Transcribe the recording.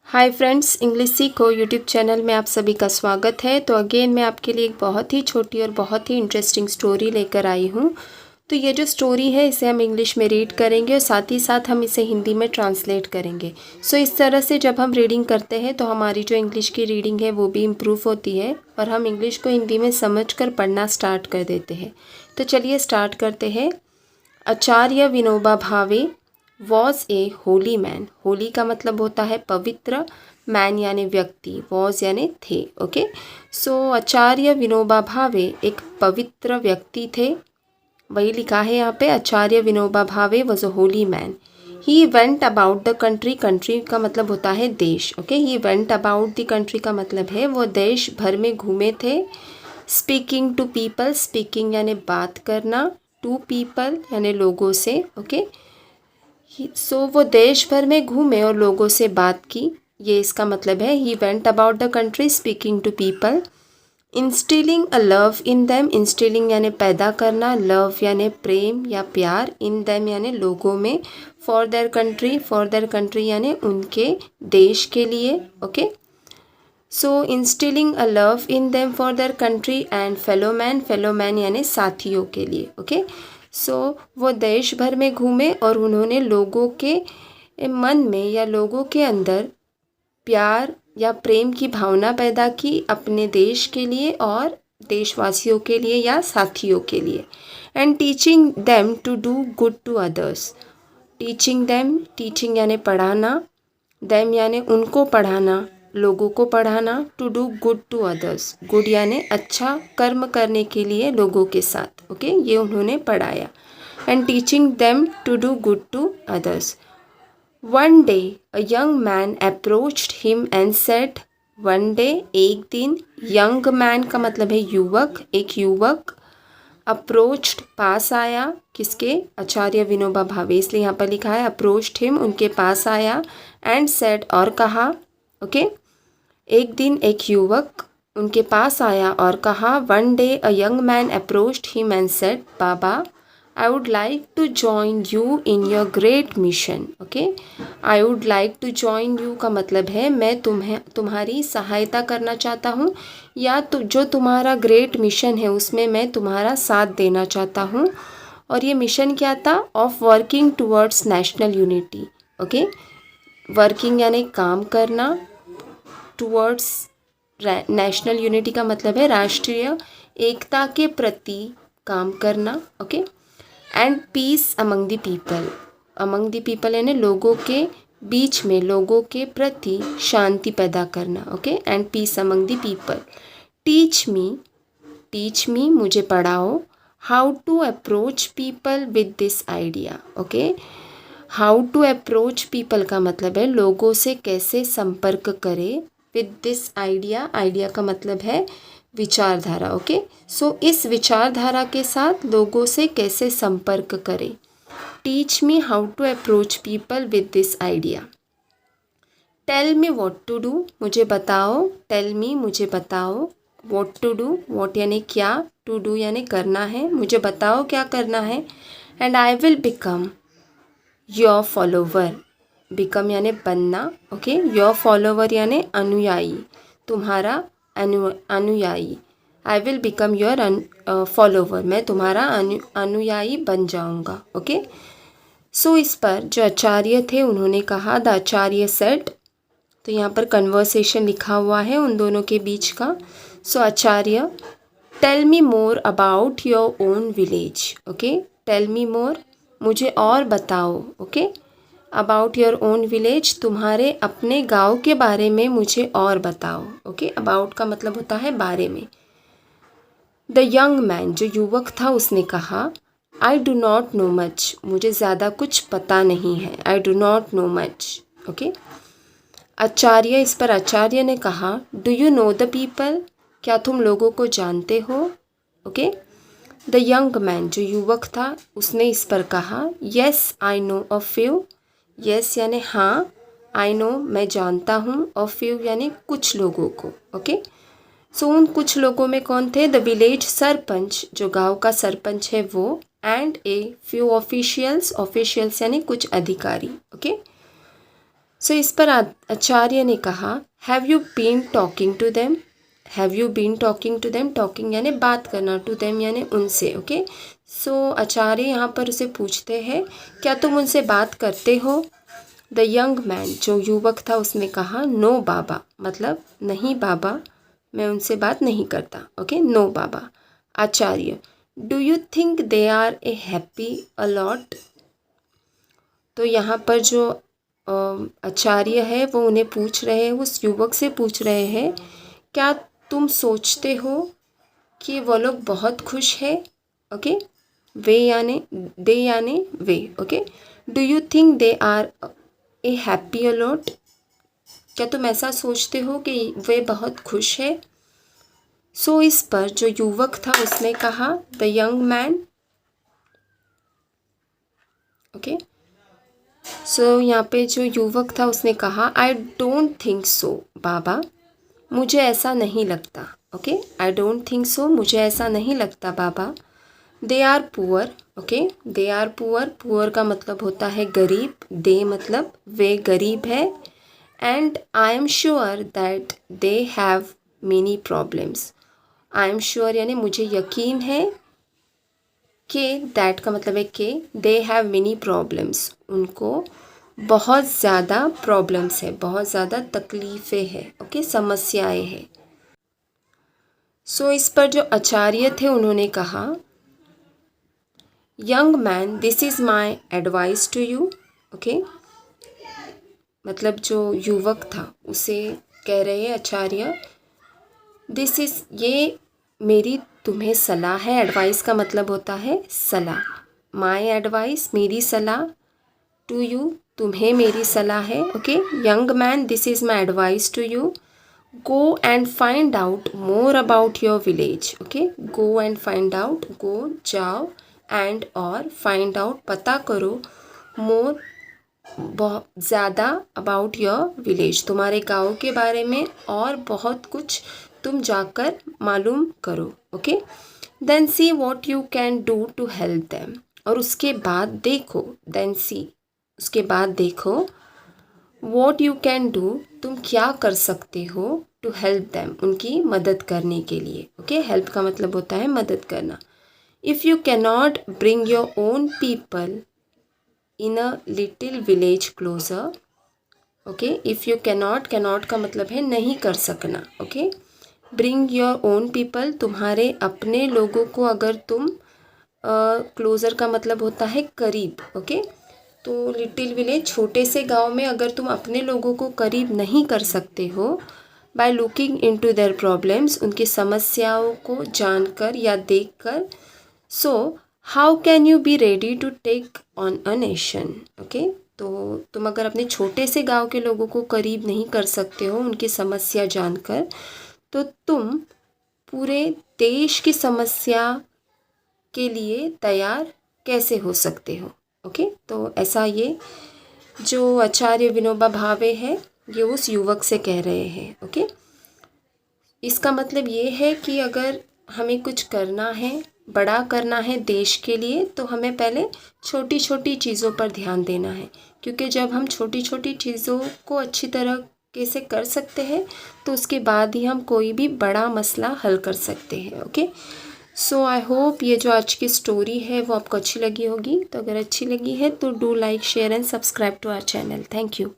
Hi friends, English सीखो YouTube channel में आप सभी का स्वागत है। तो अगेन मैं आपके लिए एक बहुत ही छोटी और बहुत ही इंटरेस्टिंग स्टोरी लेकर आई हूँ। तो ये जो स्टोरी है इसे हम इंग्लिश में रीड करेंगे और साथ ही साथ हम इसे हिंदी में ट्रांसलेट करेंगे। सो इस तरह से जब हम रीडिंग करते हैं तो हमारी जो इंग्लिश की रीडिंग है वो भी इम्प्रूव होती है और हम इंग्लिश को हिंदी में समझ कर पढ़ना स्टार्ट कर देते हैं। तो चलिए स्टार्ट करते हैं। आचार्य Vinoba Bhave was a Holi man. Holi का मतलब होता है पवित्र, मैन यानी व्यक्ति, वॉज यानी थे। ओके, सो आचार्य विनोबा भावे एक पवित्र व्यक्ति थे, वही लिखा है यहाँ पे। आचार्य Vinoba Bhave was a Holi man. He went about the country. Country का मतलब होता है देश। Okay, he went about the country का मतलब है वो देश भर में घूमे थे। स्पीकिंग टू पीपल, स्पीकिंग यानी बात करना, टू पीपल यानी लोगों से। ओके, सो वो देश भर में घूमे और लोगों से बात की, ये इसका मतलब है। He went about the country speaking to people. Instilling a love in them, instilling यानी पैदा करना, लव यानी प्रेम या प्यार, इन दैम यानी लोगों में, for their country, for their country यानी उनके देश के लिए। Okay, so instilling a love in them for their country and fellow man, fellow man यानी साथियों के लिए। ओके, सो वो देश भर में घूमे और उन्होंने लोगों के मन में या लोगों के अंदर प्यार या प्रेम की भावना पैदा की अपने देश के लिए और देशवासियों के लिए या साथियों के लिए। And teaching them to do good to others. Teaching them, teaching यानी पढ़ाना, देम यानी उनको पढ़ाना, लोगों को पढ़ाना, to do good to others, good यानी अच्छा कर्म करने के लिए लोगों के साथ। ओके, ये उन्होंने पढ़ाया। And teaching them to do good to others. One day a young man approached him and said, one day एक दिन, यंग मैन का मतलब है युवक, एक युवक, अप्रोच्ड पास आया, किसके? आचार्य विनोबा भावे, इसलिए यहाँ पर लिखा है अप्रोच्ड हिम, उनके पास आया, एंड सेड और कहा। ओके, एक दिन एक युवक उनके पास आया और कहा, one day a young man approached him and said, बाबा I would like to join you in your great mission. Okay, I would like to join you का मतलब है मैं तुम्हारी सहायता करना चाहता हूँ या जो तुम्हारा ग्रेट मिशन है उसमें मैं तुम्हारा साथ देना चाहता हूँ। और ये मिशन क्या था? Of working towards national unity. Okay, working यानी काम करना, टूवर्ड्स नेशनल यूनिटी का मतलब है राष्ट्रीय एकता के प्रति काम करना। Okay, and peace among the people, among the people यानी लोगों के बीच में, लोगों के प्रति शांति पैदा करना। Okay, and peace among the people. Teach me, teach me मुझे पढ़ाओ, how to approach people with this idea. Okay, how to approach people का मतलब है लोगों से कैसे संपर्क करें, विद दिस आइडिया, आइडिया का मतलब है विचारधारा। ओके, सो इस विचारधारा के साथ लोगों से कैसे संपर्क करें। Teach me how to approach people with this idea. Tell me what to do, मुझे बताओ, टेल मी मुझे बताओ, व्हाट टू डू, व्हाट यानी क्या, टू डू यानी करना है, मुझे बताओ क्या करना है। And I will become your follower, become यानी बनना। ओके, योर फॉलोवर यानी अनुयायी, तुम्हारा अनुयायी। I will become your follower, मैं तुम्हारा अनुयायी बन जाऊंगा। ओके, सो इस पर जो आचार्य थे उन्होंने कहा, द आचार्य सेड, तो यहाँ पर कन्वर्सेशन लिखा हुआ है उन दोनों के बीच का। So Acharya, tell me more about your own village. Okay, tell me more मुझे और बताओ। Okay, about your own village, तुम्हारे अपने गांव के बारे में मुझे और बताओ। ओके, अबाउट का मतलब होता है बारे में। द यंग मैन, जो युवक था उसने कहा, I do not know much, मुझे ज़्यादा कुछ पता नहीं है। I do not know much. Okay, Acharya, इस पर आचार्य ने कहा, do you know the people, क्या तुम लोगों को जानते हो। ओके, द यंग मैन, जो युवक था उसने इस पर कहा, yes I know a few, yes यानी हाँ, आई नो मैं जानता हूँ, अ फ्यू यानी कुछ लोगों को। ओके, सो उन कुछ लोगों में कौन थे? द विलेज सरपंच, जो गांव का सरपंच है वो, and a few officials, officials यानी कुछ अधिकारी। ओके, सो इस पर आचार्य ने कहा, have you been talking to them, have you been talking to them, talking यानी बात करना, टू देम यानी उनसे, ओके। सो आचार्य यहाँ पर उसे पूछते हैं, क्या तुम उनसे बात करते हो? द यंग मैन, जो युवक था, उसने कहा, नो बाबा, मतलब नहीं बाबा, मैं उनसे बात नहीं करता, ओके, नो बाबा। Acharya, do you think they are a happy a lot? तो यहाँ पर जो आचार्य है वो उन्हें पूछ रहे हैं, उस युवक से पूछ रहे हैं, क्या तुम सोचते हो कि वो लोग बहुत खुश है? ओके, वे यानी दे यानी वे, okay. Do you think they are a happy a lot? क्या तुम ऐसा सोचते हो कि वे बहुत खुश है? सो इस पर जो युवक था उसने कहा, द यंग मैन, ओके। सो यहाँ पे जो युवक था उसने कहा, आई डोंट थिंक सो बाबा, मुझे ऐसा नहीं लगता, okay, I don't think so, मुझे ऐसा नहीं लगता बाबा। They are poor, okay, they are poor, poor का मतलब होता है गरीब, दे मतलब वे गरीब है, and I am sure that they have many problems, I am sure यानी मुझे यकीन है कि, दैट का मतलब है कि, दे हैव मेनी प्रॉब्लम्स, उनको बहुत ज़्यादा प्रॉब्लम्स है, बहुत ज़्यादा तकलीफ़ें हैं, ओके, समस्याएं हैं। सो इस पर जो आचार्य थे उन्होंने कहा, young man, this is my advice to you, okay, मतलब जो युवक था उसे कह रहे हैं आचार्य, दिस इज़, ये मेरी तुम्हें सलाह है, एडवाइस का मतलब होता है सलाह, माई एडवाइस, मेरी सलाह, टू यू, तुम्हें मेरी सलाह है, okay. Young man, this is my advice to you, go and find out more about your village, okay, go and find out, go जाओ, एंड और फाइंड आउट पता करो, मोर बहुत ज़्यादा, अबाउट योर विलेज तुम्हारे गाँव के बारे में, और बहुत कुछ तुम जाकर मालूम करो, okay. Then see what you can do to help them, और उसके बाद देखो, देन सी, उसके बाद देखो, वॉट यू कैन डू, तुम क्या कर सकते हो, टू हेल्प देम, उनकी मदद करने के लिए, ओके। हेल्प का मतलब होता है मदद करना। If you cannot bring your own people in a little village closer, okay. If you cannot, cannot का मतलब है नहीं कर सकना, okay. Bring your own people, तुम्हारे अपने लोगों को अगर तुम, क्लोज़र का मतलब होता है करीब, ओके। तो लिटिल विलेज, छोटे से गांव में अगर तुम अपने लोगों को करीब नहीं कर सकते हो, by looking into their problems, उनकी समस्याओं को जानकर या देखकर, so how can you be ready to take on a nation, okay. तो तुम अगर अपने छोटे से गांव के लोगों को करीब नहीं कर सकते हो उनकी समस्या जानकर, तो तुम पूरे देश की समस्या के लिए तैयार कैसे हो सकते हो, ओके। तो ऐसा ये जो आचार्य विनोबा भावे है ये उस युवक से कह रहे हैं, ओके। इसका मतलब ये है कि अगर हमें कुछ करना है, बड़ा करना है देश के लिए, तो हमें पहले छोटी छोटी चीज़ों पर ध्यान देना है, क्योंकि जब हम छोटी छोटी चीज़ों को अच्छी तरह से कर सकते हैं तो उसके बाद ही हम कोई भी बड़ा मसला हल कर सकते हैं, ओके। सो आई होप ये जो आज की स्टोरी है वो आपको अच्छी लगी होगी। तो अगर अच्छी लगी है तो do like, share and subscribe to our channel. Thank you.